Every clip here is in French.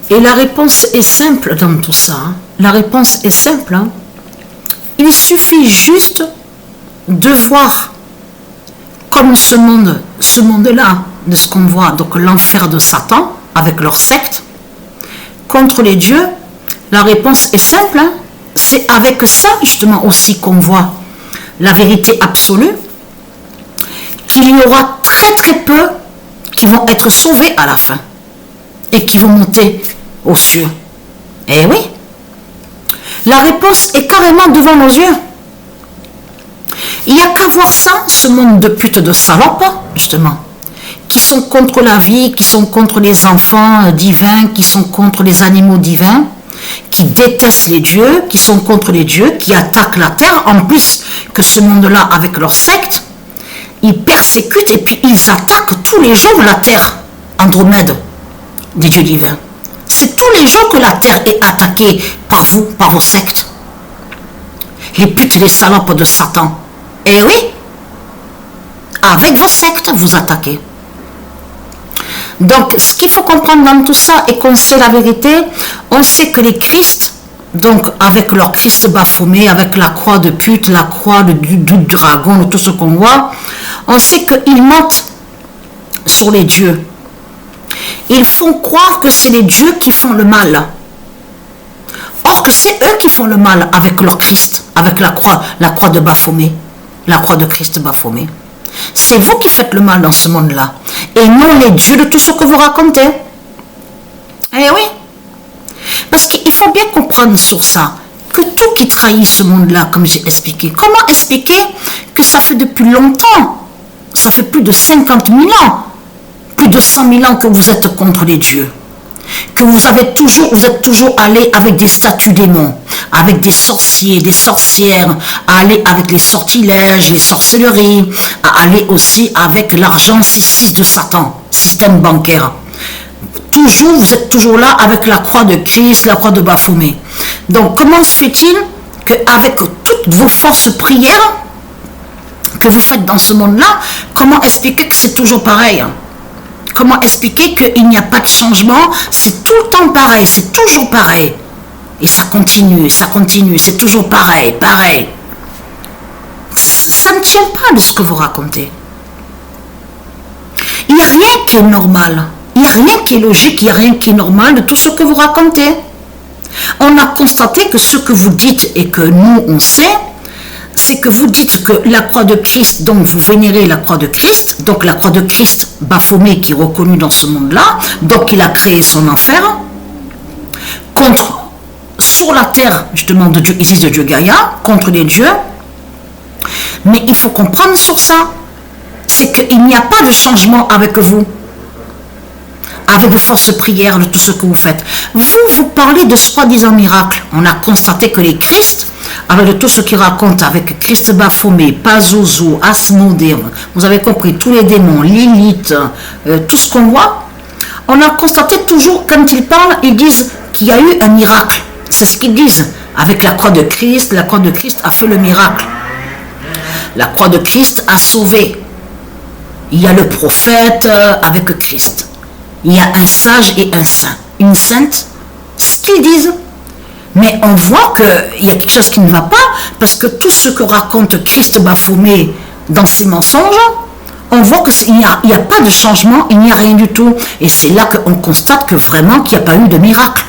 Et la réponse est simple dans tout ça. La réponse est simple. Il suffit juste de voir comme ce monde-là, de ce qu'on voit, donc l'enfer de Satan, avec leur secte, contre les dieux. La réponse est simple. C'est avec ça, justement, aussi qu'on voit la vérité absolue, qu'il y aura très très peu qui vont être sauvés à la fin et qui vont monter aux cieux. Eh oui, la réponse est carrément devant nos yeux. Il n'y a qu'à voir ça, ce monde de putes, de salopes, justement, qui sont contre la vie, qui sont contre les enfants divins, qui sont contre les animaux divins, qui détestent les dieux, qui sont contre les dieux, qui attaquent la terre, en plus que ce monde-là, avec leur secte, ils persécutent et puis ils attaquent tous les jours la terre, Andromède, des dieux divins. C'est tous les jours que la terre est attaquée par vous, par vos sectes. Les putes et les salopes de Satan. Eh oui, avec vos sectes, vous attaquez. Donc, ce qu'il faut comprendre dans tout ça, et qu'on sait la vérité, on sait que les Christ, donc avec leur Christ baphomet, avec la croix de pute, la croix du dragon, tout ce qu'on voit, on sait qu'ils mentent sur les dieux. Ils font croire que c'est les dieux qui font le mal. Or que c'est eux qui font le mal avec leur Christ, avec la croix de Baphomet, la croix de Christ Baphomet. C'est vous qui faites le mal dans ce monde-là, et non les dieux de tout ce que vous racontez. Eh oui, parce qu'il faut bien comprendre sur ça, que tout qui trahit ce monde-là, comme j'ai expliqué, comment expliquer que ça fait depuis longtemps, ça fait plus de 50 000 ans, plus de 100 000 ans que vous êtes contre les dieux, que vous êtes toujours allé avec des statues démons, avec des sorciers, des sorcières, à aller avec les sortilèges, les sorcelleries, à aller aussi avec l'argent 6 de Satan, système bancaire. Vous êtes toujours là avec la croix de Christ, la croix de Baphomet. Donc comment se fait-il qu'avec toutes vos fausses prières que vous faites dans ce monde-là, comment expliquer que c'est toujours pareil? Comment expliquer qu'il n'y a pas de changement? C'est tout le temps pareil, c'est toujours pareil. Et ça continue, c'est toujours pareil. Ça ne tient pas de ce que vous racontez. Il n'y a rien qui est normal. Il n'y a rien qui est logique, il n'y a rien qui est normal de tout ce que vous racontez. On a constaté que ce que vous dites et que nous on sait, c'est que vous dites que la croix de Christ, donc vous vénérez la croix de Christ, donc la croix de Christ Baphomet qui est reconnue dans ce monde-là, donc il a créé son enfer, sur la terre justement de Dieu Isis, de Dieu Gaïa, contre les dieux. Mais il faut comprendre sur ça, c'est qu'il n'y a pas de changement avec vous, avec vos fausses prières, de tout ce que vous faites. Vous parlez de soi-disant miracles. On a constaté que les Christ, avec tout ce qu'ils racontent, avec Christ Baphomet, Pazuzu, Asmodée, vous avez compris, tous les démons, Lilith, tout ce qu'on voit, on a constaté toujours, quand ils parlent, ils disent qu'il y a eu un miracle. C'est ce qu'ils disent. Avec la croix de Christ a fait le miracle. La croix de Christ a sauvé. Il y a le prophète avec Christ. Il y a un sage et un saint. Une sainte, ce qu'ils disent. Mais on voit qu'il y a quelque chose qui ne va pas, parce que tout ce que raconte Christ Baphomet dans ses mensonges, on voit qu'il n'y a pas de changement, il n'y a rien du tout. Et c'est là qu'on constate que vraiment qu'il n'y a pas eu de miracle.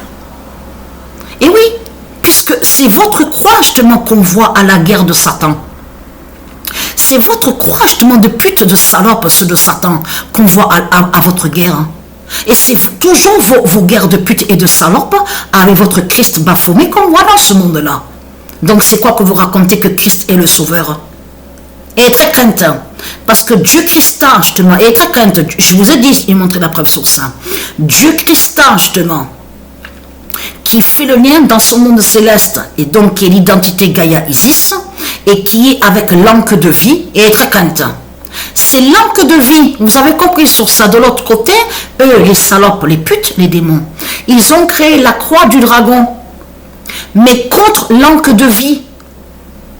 Et oui, puisque c'est votre croix justement qu'on voit à la guerre de Satan. C'est votre croix justement de pute, de salope, ceux de Satan, qu'on voit à votre guerre. Et c'est toujours vos guerres de pute et de salope avec votre Christ Baphomet qu'on voit dans ce monde-là. Donc c'est quoi que vous racontez que Christ est le sauveur? Et très craintant. Parce que Dieu Christa, justement, est très craintant. Je vous ai dit, il montrait la preuve sur ça. Dieu Christa, justement, qui fait le lien dans son monde céleste, et donc qui est l'identité Gaïa Isis, et qui est avec l'encre de vie, et est très craintant. C'est l'encre de vie, vous avez compris sur ça. De l'autre côté, eux, les salopes, les putes, les démons, ils ont créé la croix du dragon, mais contre l'encre de vie.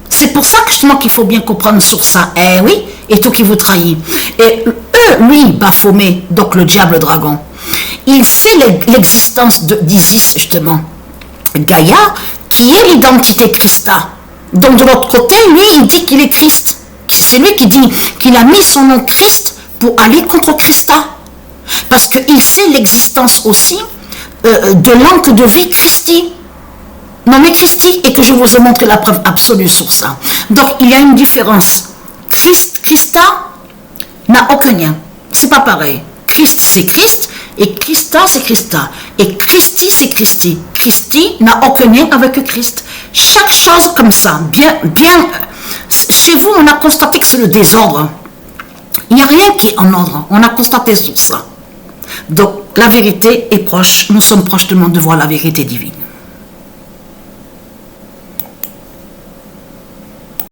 C'est pour ça que justement qu'il faut bien comprendre sur ça. Eh oui, et tout qui vous trahit. Et eux, lui, Baphomet, donc le diable dragon, il sait l'existence d'Isis, justement. Gaïa, qui est l'identité Christa. Donc de l'autre côté, lui, il dit qu'il est Christ. C'est lui qui dit qu'il a mis son nom Christ pour aller contre Christa. Parce qu'il sait l'existence aussi de l'encre de vie Christi. Nommé Christi, et que je vous ai montré la preuve absolue sur ça. Donc il y a une différence. Christa n'a aucun lien. C'est pas pareil. Christ c'est Christ et Christa c'est Christa. Et Christi c'est Christi. Christi n'a aucun lien avec Christ. Chaque chose comme ça, bien, chez vous on a constaté que c'est le désordre. Il n'y a rien qui est en ordre. On a constaté sur ça. Donc la vérité est proche. Nous sommes proches de voir la vérité divine.